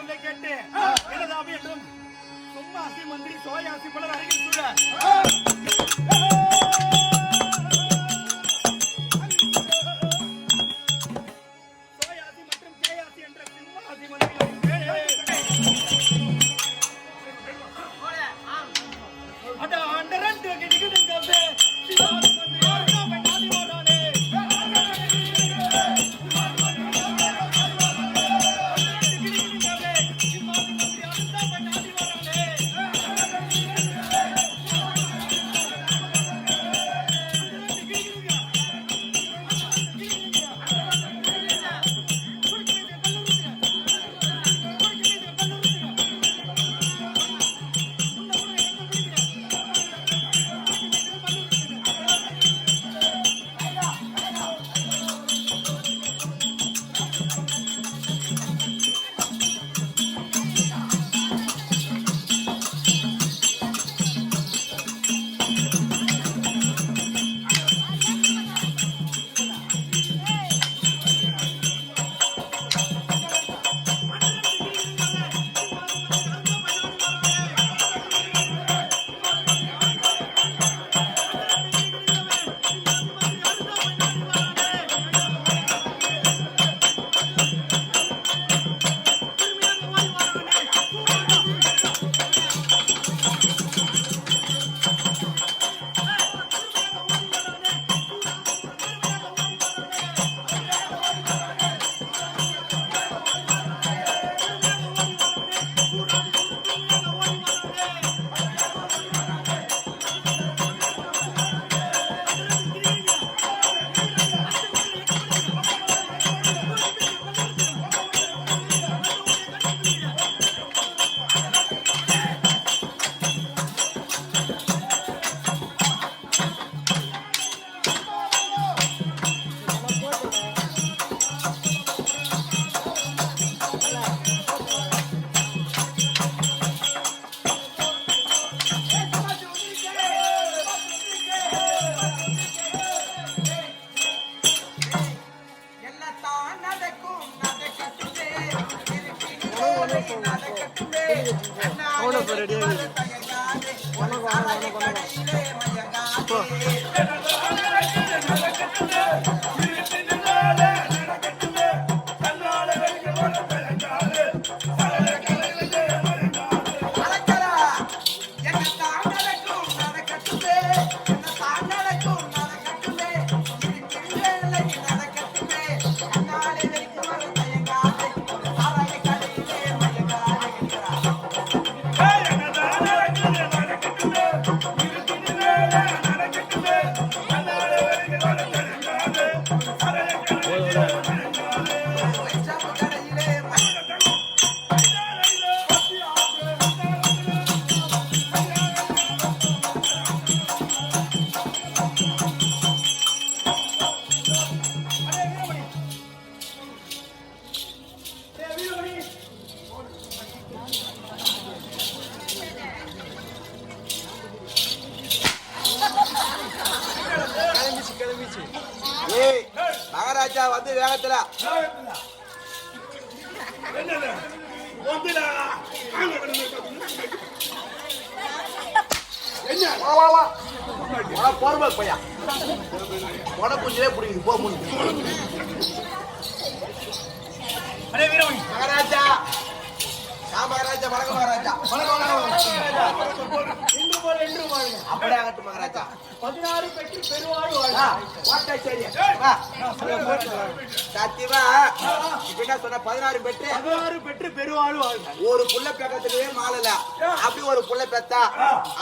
சொல்லை கேட்டு எனதாவி என்றும் சும்மாசி மந்திரி சோயாசி பலர் அருகில் சூழ சோயாசி மற்றும் கேயாசி என்ற சிம்மாசி மந்திரி மகாராஜா வந்து வேகத்துல போறமா பையா உனக்குஞ்சே பிடிக்குது போ முடியும் மகாராஜா மகாராஜா வணக்கம் மகாராஜா அப்படியே ஆகட்டும் மகாராஜா 16 பெற்று பெருவாழ் சத்தியமா இப்ப என்ன சொன்ன 16 பெற்று பெருவாழ் ஒரு புள்ள பெக்கத்துலயே மாலல அப்படி ஒரு புள்ள பெத்தா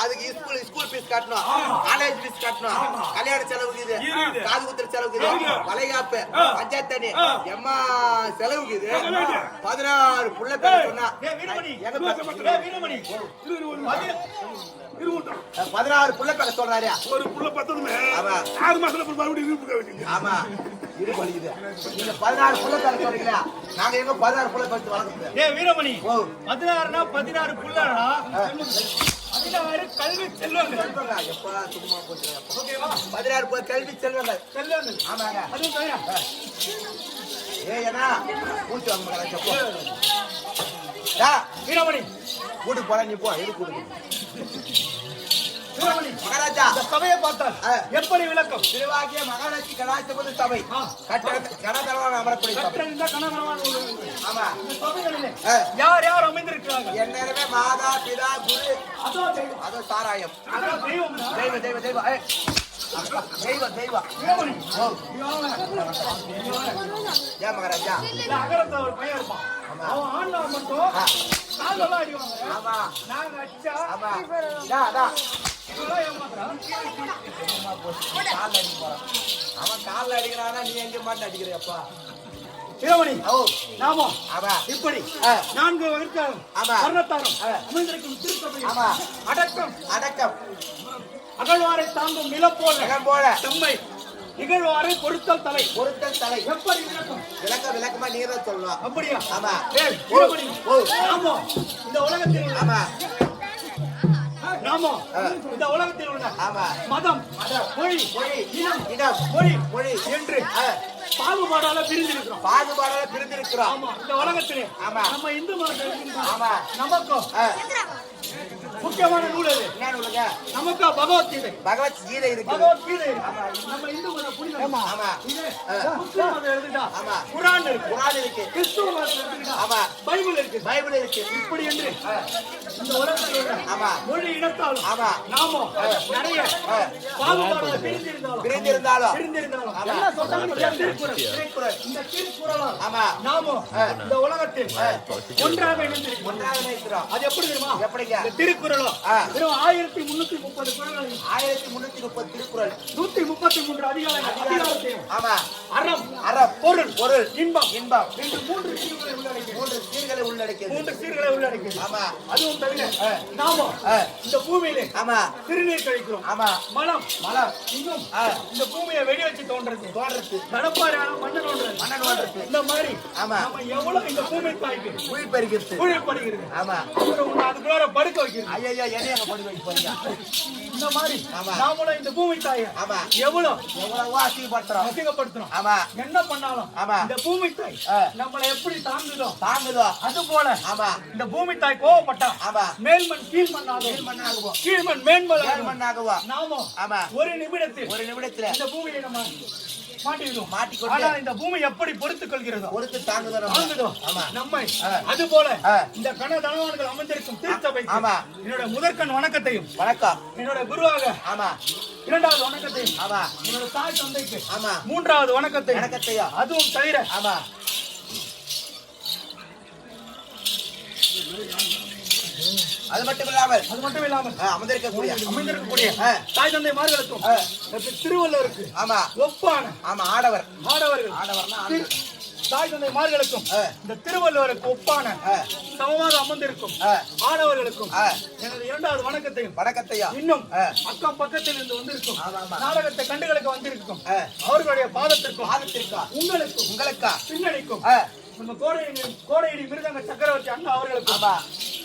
அதுக்கு ஸ்கூல் ஃபீஸ் கட்டணும் காலேஜ் ஃபீஸ் கட்டணும் கல்யாண செலவுக்கு இது காது குத்துற செலவுக்கு இது வளைகாப்பு பஞ்சாயத்து தண்ணி எம்மா செலவுக்கு இது 16 புள்ள பெக்க சொன்னா 16 புள்ள பெக்க சொல்றாரு ஒரு புள்ள பத்தணுமே 6 மாசத்துல மறுபடியும் இருப்பு வேண்டியது ஆமா இது வலிக்குது நீங்க 16 புள்ள பெக்க சொல்றீங்களா நாங்க எங்க 16 புள்ள பெக்க வளர்க்கறது வீரமணி 16னா 16 புள்ளனா 16 கல்வி செல்வங்கள் எப்பா சும்மா போச்சு ஓகேவா 16 கல்வி செல்வங்கள் ஆமாங்க அது சரியா ஏன்னா பூச்சி வாங்க வீரமணி கூட்டு போல நீ போ எது கூட்டு வீரமணி மகாராஜா இந்த சபையை பார்த்தால் எப்படி விளக்கம் திருவாகிய மகாலட்சுமி கலாச்சார சபை கனதளவான அமரக்கூடிய சபை கற்றறிந்த கணவனான ஒரு ஆமா இந்த சபைகளிலே ஆ. யார் யார் அமைந்திருக்கிறாங்க என்னமே மாதா பிதா குரு அதோ தெய்வம் அதோ சாராயம் அதோ தெய்வம் தெய்வ தெய்வ தெய்வ ஏய். தெய்வ தெய்வ வீரமணி ஏன் மகாராஜா இல்ல அகரத்துல ஒரு பையன் இருப்பான் அவன் ஆண்டா மட்டும் நாங்கெல்லாம் அடிவாங்க ஆமா நாங்க அடிச்சா ஆமா டா இவெல்லாம் ஏமாத்துறான் கால்ல அடிக்க போறான் அவன் கால்ல அடிக்கிறானா நீ எங்க மாட்டு அடிக்கிறியப்பா வீரமணி ஓ நாமோ ஆமா இப்படி ஆ. 4 வகுத்தாரும் ஆமா. கர்ணத்தாரும் ஆ. அமைந்திருக்கும் திருச்சபை ஆமா. அடக்கம் அடக்கம் அகழ்வாரை தாங்கும் நிலப்போல ஜெகம் போல செம்மை இகழ்வாரை பொருத்தல் தலை பொருத்தல் தலை எப்படி விளக்கம் விளக்கமா நீதான் சொல்லணும் அப்படியா ஆமா ஏய், வீரமணி ஓ நாமோ இந்த உலகத்தில் உள்ள ஆமா நாமோ ஆ. இந்த உலகத்தில் உள்ள ஆமா மதம் மொழி மொழி இனம் இடம் மொழி மொழி என்று பாகுபாடால பிரிந்திருக்கிறோம் பாகுபாடால பிரிந்திருக்கிறோம் ஆமா இந்த உலகத்திலே ஆமா. நம்ம இந்து மதத்தில் ஆமா நமக்கும் ஆ. முக்கியமான நூல் அது என்ன நூலுங்க நமக்கு பகவத்கீதை பகவத்கீதை இருக்கு பகவத்கீதை நம்ம இந்து மத புனிதம் ஆமா இது ஆ. முஸ்லிம் மதம் எழுதுடா ஆமா. குர்ஆன் இருக்கு குர்ஆன் இருக்கு கிறிஸ்துவ மதம் எழுதுடா ஆமா. பைபிள் இருக்கு பைபிள் இருக்கு இப்படி என்று இந்த உலகத்தில் உள்ள ஆமா. மொழி இனத்தாலும் ஆமா. நாமோ நிறைய ஆ. பாகுபாடால பிரிந்திருந்தாலும் பிரிந்திருந்தாலும் ஆமா. என்ன சொல்றாங்க திருக்குறள் திருக்குறள் இந்த திருக்குறளால் ஆமா நாமோ இந்த உலகத்தில் ஒன்றாக இணைந்திருக்கிறோம் ஒன்றாக நினைக்கிறோம் அது எப்படி தெரியுமா எப்படிங்க இந்த திருக்குறளும் ஆ. வெறும் 1330 குறள்கள் 1330 திருக்குறள் 133 அதிகாரத்தையும் ஆமா அறம் அறம் பொருள் பொருள் இன்பம் இன்பம் என்று 3 சீர்களை உள்ளடக்கியது 3 சீர்களை உள்ளடக்கியது 3 சீர்களை உள்ளடக்கியது ஆமா அதுவும் தவிர நாமோ இந்த பூமியிலே ஆமா திருநீர் கழிக்கிறோம் ஆமா மலம் மலம் இன்னும் ஆ. இந்த பூமியை வெடி வச்சு தோன்றது தோன்றத்து கடப்பாறையான மண்ணன் தோன்றது மண்ணன் தோன்றது இந்த மாதிரி ஆமா. நம்ம எவ்வளவு இந்த பூமி தாய்க்கு உயிர் பெருகிறது ஊழப்படுகிறது ஆமா அப்புறம் உன்னை அதுக்குள்ளார படுக்க வைக்கிறது ஐயா என்னைய அங்க படுக்க வைக்க போறீங்க இந்த மாதிரி ஆமா. நாமளும் இந்த பூமி தாயை ஆமா எவ்வளவு எவ்வளவோ அசிங்கப்படுத்துறோம் அசிங்கப்படுத்துறோம் ஆமா என்ன பண்ணாலும் ஆமா. இந்த பூமி தாய் ஆ. நம்மளை எப்படி தாங்குதோ தாங்குதோ அது போல ஆமா இந்த பூமி தாய் கோவப்பட்டா ஆமா மேல்மண் கீழ்மண் ஆகும் கீழ் மண்ணாகுவோம் கீழ்மண் மேன்மண் மேல் ஆகும். மண்ணாகுவோம் நாமோ ஆமா ஒரு நிமிடத்தில் ஒரு நிமிடத்துல இந்த பூமியை நம்ம மாட்டிவிடுவோம் மாட்டிக்கொண்டு ஆனா இந்த பூமி எப்படி பொறுத்துக் கொள்கிறதோ பொறுத்து தாங்குதோ நம்ம தாங்குதோ ஆமா நம்மை ஆ. அது போல ஆ. இந்த கனதனவான்கள் அமர்ந்திருக்கும் திருச்சபை ஆமா. என்னோட முதற்கண் வணக்கத்தையும் வணக்கம் என்னோட குருவாக ஆமா 2வது வணக்கத்தையும் ஆமா என்னோட தாய் தந்தைக்கு ஆமா 3வது வணக்கத்தையும் வணக்கத்தையா அதுவும் தவிர ஆமா அது மட்டும் இல்லாமல் அது மட்டும் இல்லாமல் அமர்ந்திருக்கக்கூடிய அமைந்திருக்கக்கூடிய ஆ. தாய் தந்தைமார்களுக்கும் ஆ. திருவள்ளுவருக்கு ஆமா ஒப்பான ஆமா ஆடவர் ஆடவர்கள் ஆடவர்னா திரு- தாய் தந்தைமார்களுக்கும் ஆ. இந்த திருவள்ளுவருக்கு ஒப்பான ஆ. சமமாக அமர்ந்திருக்கும் ஆ. ஆடவர்களுக்கும் ஆ. எனது 2வது வணக்கத்தையும் வணக்கத்தையா இன்னும் ஆ. அக்கம் பக்கத்தில் இருந்து வந்திருக்கும் ஆமா, ஆமா. நாடகத்தை கண்டுகளுக்கு வந்திருக்கும் ஆ. அவர்களுடைய பாதத்திற்கும் பாதத்திற்கா உங்களுக்கும் உங்களுக்கா பின்னணிக்கும் ஆ. நம்ம கோடையடி மிருதங்க சக்கரவர்த்தி அண்ணா அவர்களுக்கும் ஆமா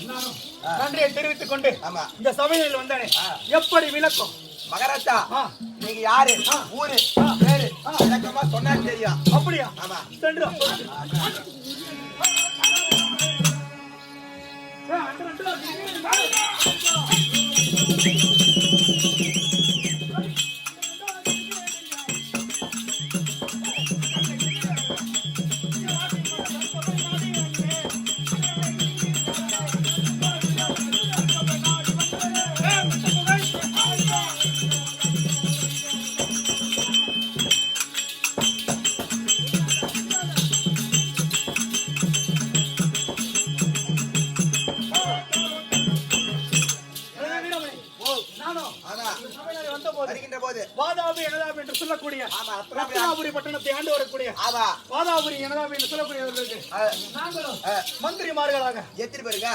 நானும் நன்றியை தெரிவித்துக் கொண்டு ஆமா இந்த சபையில் வந்தேனே ஆ. எப்படி விளக்கம் மகாராஜா ஆ. நீங்க யாரு ஊரு பேரு விளக்கமா சொன்னா தெரியும் அப்படியா ஆமா சென்று அப்பொழுது. ஏ, அன்று வருகின்ற போது வாதாபி எனதாபி என்று சொல்லக்கூடிய ஆமா, ரத்னாபுரி பட்டணத்தை ஆண்டு வரக்கூடிய ஆமா வாதாபுரி எனதாபி என்று சொல்லக்கூடியவர்களுக்கு நாங்களும் மந்திரிமார்களாக எத்தனை பேருங்க